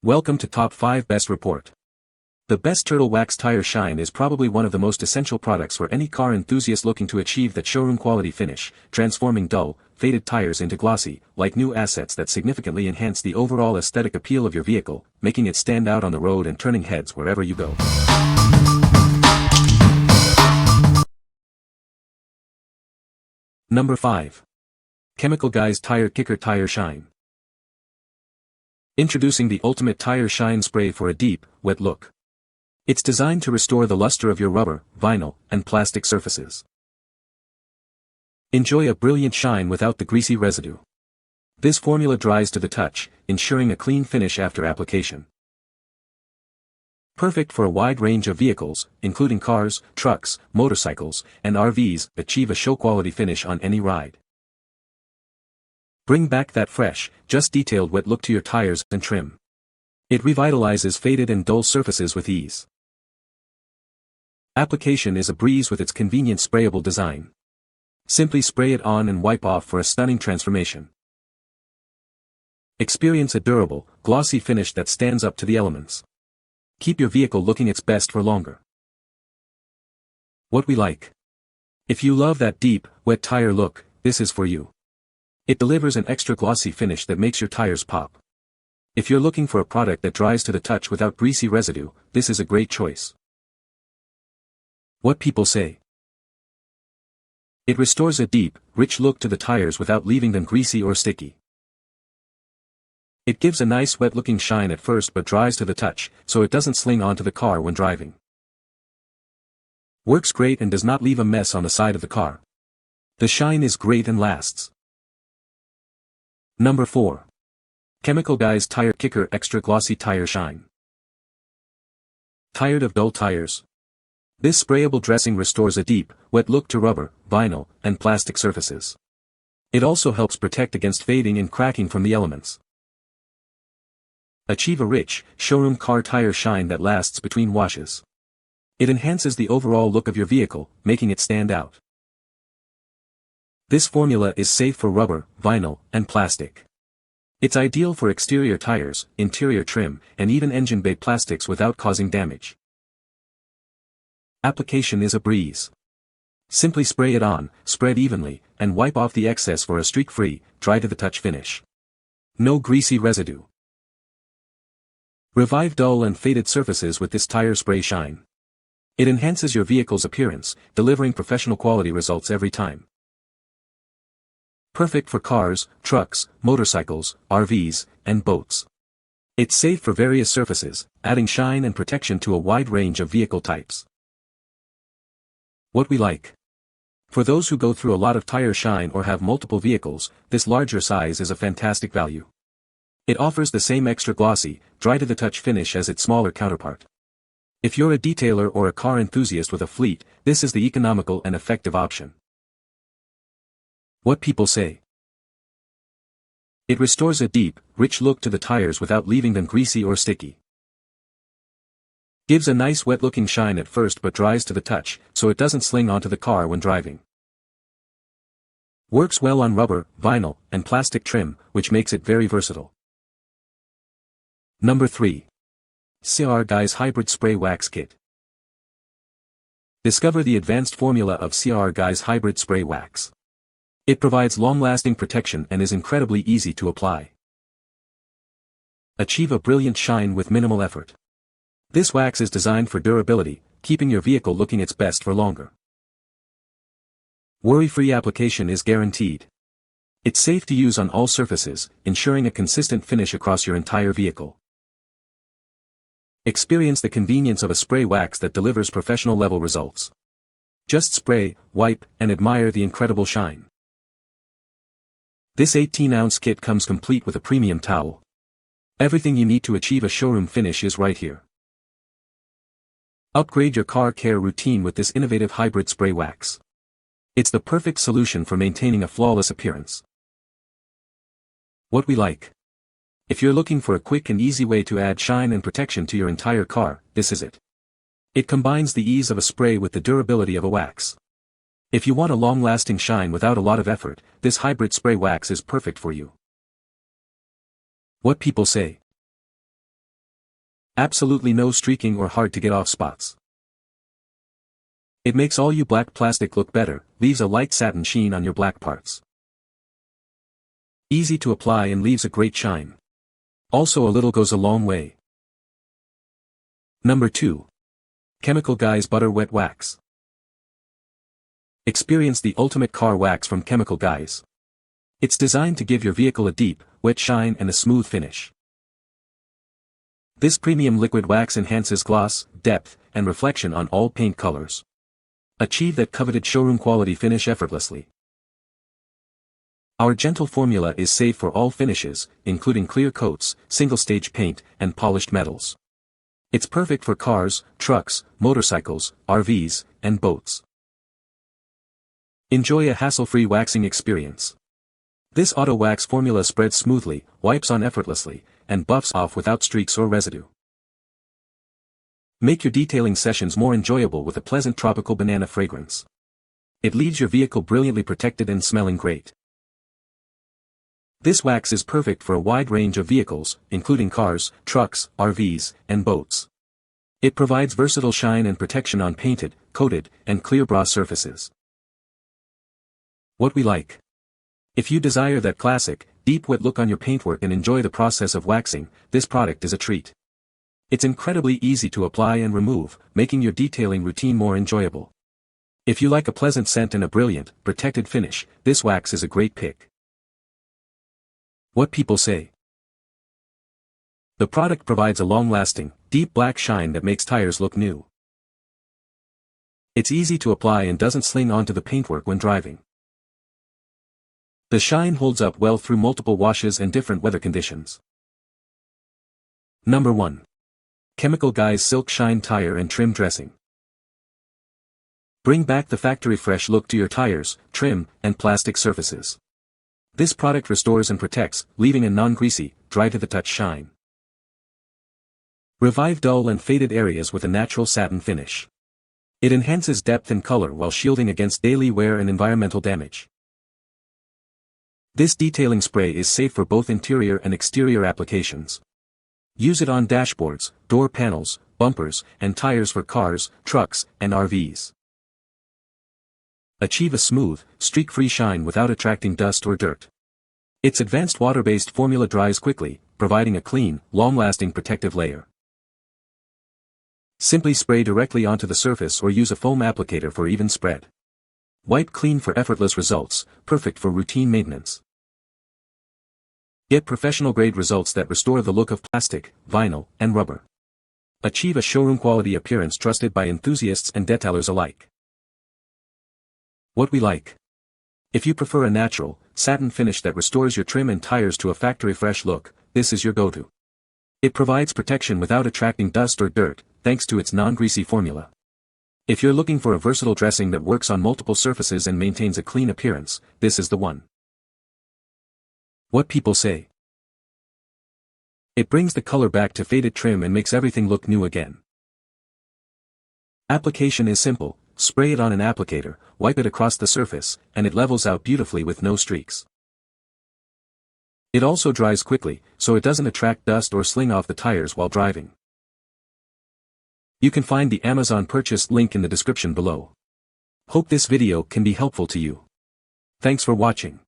Welcome to Top 5 Best Report. The best turtle wax tire shine is probably one of the most essential products for any car enthusiast looking to achieve that showroom quality finish, transforming dull, faded tires into glossy, like new assets that significantly enhance the overall aesthetic appeal of your vehicle, making it stand out on the road and turning heads wherever you go. Number 5. Chemical Guys Tire Kicker Tire Shine. Introducing the ultimate tire shine spray for a deep, wet look. It's designed to restore the luster of your rubber, vinyl, and plastic surfaces. Enjoy a brilliant shine without the greasy residue. This formula dries to the touch, ensuring a clean finish after application. Perfect for a wide range of vehicles, including cars, trucks, motorcycles, and RVs. Achieve a show-quality finish on any ride. Bring back that fresh, just detailed wet look to your tires and trim. It revitalizes faded and dull surfaces with ease. Application is a breeze with its convenient sprayable design. Simply spray it on and wipe off for a stunning transformation. Experience a durable, glossy finish that stands up to the elements. Keep your vehicle looking its best for longer. What we like. If you love that deep, wet tire look, this is for you. It delivers an extra glossy finish that makes your tires pop. If you're looking for a product that dries to the touch without greasy residue, this is a great choice. What people say. It restores a deep, rich look to the tires without leaving them greasy or sticky. It gives a nice wet-looking shine at first but dries to the touch, so it doesn't sling onto the car when driving. Works great and does not leave a mess on the side of the car. The shine is great and lasts. Number 4. Chemical Guys Tire Kicker Extra Glossy Tire Shine. Tired of dull tires? This sprayable dressing restores a deep, wet look to rubber, vinyl, and plastic surfaces. It also helps protect against fading and cracking from the elements. Achieve a rich, showroom car tire shine that lasts between washes. It enhances the overall look of your vehicle, making it stand out. This formula is safe for rubber, vinyl, and plastic. It's ideal for exterior tires, interior trim, and even engine bay plastics without causing damage. Application is a breeze. Simply spray it on, spread evenly, and wipe off the excess for a streak-free, dry-to-the-touch finish. No greasy residue. Revive dull and faded surfaces with this tire spray shine. It enhances your vehicle's appearance, delivering professional quality results every time. Perfect for cars, trucks, motorcycles, RVs, and boats. It's safe for various surfaces, adding shine and protection to a wide range of vehicle types. What we like. For those who go through a lot of tire shine or have multiple vehicles, this larger size is a fantastic value. It offers the same extra glossy, dry-to-the-touch finish as its smaller counterpart. If you're a detailer or a car enthusiast with a fleet, this is the economical and effective option. What people say. It restores a deep, rich look to the tires without leaving them greasy or sticky. Gives a nice wet-looking shine at first but dries to the touch, so it doesn't sling onto the car when driving. Works well on rubber, vinyl, and plastic trim, which makes it very versatile. Number 3. CR Guys Hybrid Spray Wax Kit. Discover the advanced formula of CR Guys Hybrid Spray Wax. It provides long-lasting protection and is incredibly easy to apply. Achieve a brilliant shine with minimal effort. This wax is designed for durability, keeping your vehicle looking its best for longer. Worry-free application is guaranteed. It's safe to use on all surfaces, ensuring a consistent finish across your entire vehicle. Experience the convenience of a spray wax that delivers professional-level results. Just spray, wipe, and admire the incredible shine. This 18-ounce kit comes complete with a premium towel. Everything you need to achieve a showroom finish is right here. Upgrade your car care routine with this innovative hybrid spray wax. It's the perfect solution for maintaining a flawless appearance. What we like. If you're looking for a quick and easy way to add shine and protection to your entire car, this is it. It combines the ease of a spray with the durability of a wax. If you want a long-lasting shine without a lot of effort, this hybrid spray wax is perfect for you. What people say. Absolutely no streaking or hard to get off spots. It makes all you black plastic look better, leaves a light satin sheen on your black parts. Easy to apply and leaves a great shine. Also a little goes a long way. Number 2. Chemical Guys Butter Wet Wax. Experience the ultimate car wax from Chemical Guys. It's designed to give your vehicle a deep, wet shine and a smooth finish. This premium liquid wax enhances gloss, depth, and reflection on all paint colors. Achieve that coveted showroom quality finish effortlessly. Our gentle formula is safe for all finishes, including clear coats, single-stage paint, and polished metals. It's perfect for cars, trucks, motorcycles, RVs, and boats. Enjoy a hassle-free waxing experience. This auto wax formula spreads smoothly, wipes on effortlessly, and buffs off without streaks or residue. Make your detailing sessions more enjoyable with a pleasant tropical banana fragrance. It leaves your vehicle brilliantly protected and smelling great. This wax is perfect for a wide range of vehicles, including cars, trucks, RVs, and boats. It provides versatile shine and protection on painted, coated, and clear bra surfaces. What we like. If you desire that classic, deep wet look on your paintwork and enjoy the process of waxing, this product is a treat. It's incredibly easy to apply and remove, making your detailing routine more enjoyable. If you like a pleasant scent and a brilliant, protected finish, this wax is a great pick. What people say. The product provides a long-lasting, deep black shine that makes tires look new. It's easy to apply and doesn't sling onto the paintwork when driving. The shine holds up well through multiple washes and different weather conditions. Number 1. Chemical Guys Silk Shine Tire and Trim Dressing. Bring back the factory fresh look to your tires, trim, and plastic surfaces. This product restores and protects, leaving a non-greasy, dry-to-the-touch shine. Revive dull and faded areas with a natural satin finish. It enhances depth and color while shielding against daily wear and environmental damage. This detailing spray is safe for both interior and exterior applications. Use it on dashboards, door panels, bumpers, and tires for cars, trucks, and RVs. Achieve a smooth, streak-free shine without attracting dust or dirt. Its advanced water-based formula dries quickly, providing a clean, long-lasting protective layer. Simply spray directly onto the surface or use a foam applicator for even spread. Wipe clean for effortless results, perfect for routine maintenance. Get professional-grade results that restore the look of plastic, vinyl, and rubber. Achieve a showroom-quality appearance trusted by enthusiasts and detailers alike. What we like. If you prefer a natural, satin finish that restores your trim and tires to a factory-fresh look, this is your go-to. It provides protection without attracting dust or dirt, thanks to its non-greasy formula. If you're looking for a versatile dressing that works on multiple surfaces and maintains a clean appearance, this is the one. What people say. It brings the color back to faded trim and makes everything look new again. Application is simple, spray it on an applicator, wipe it across the surface, and it levels out beautifully with no streaks. It also dries quickly, so it doesn't attract dust or sling off the tires while driving. You can find the Amazon purchase link in the description below. Hope this video can be helpful to you. Thanks for watching.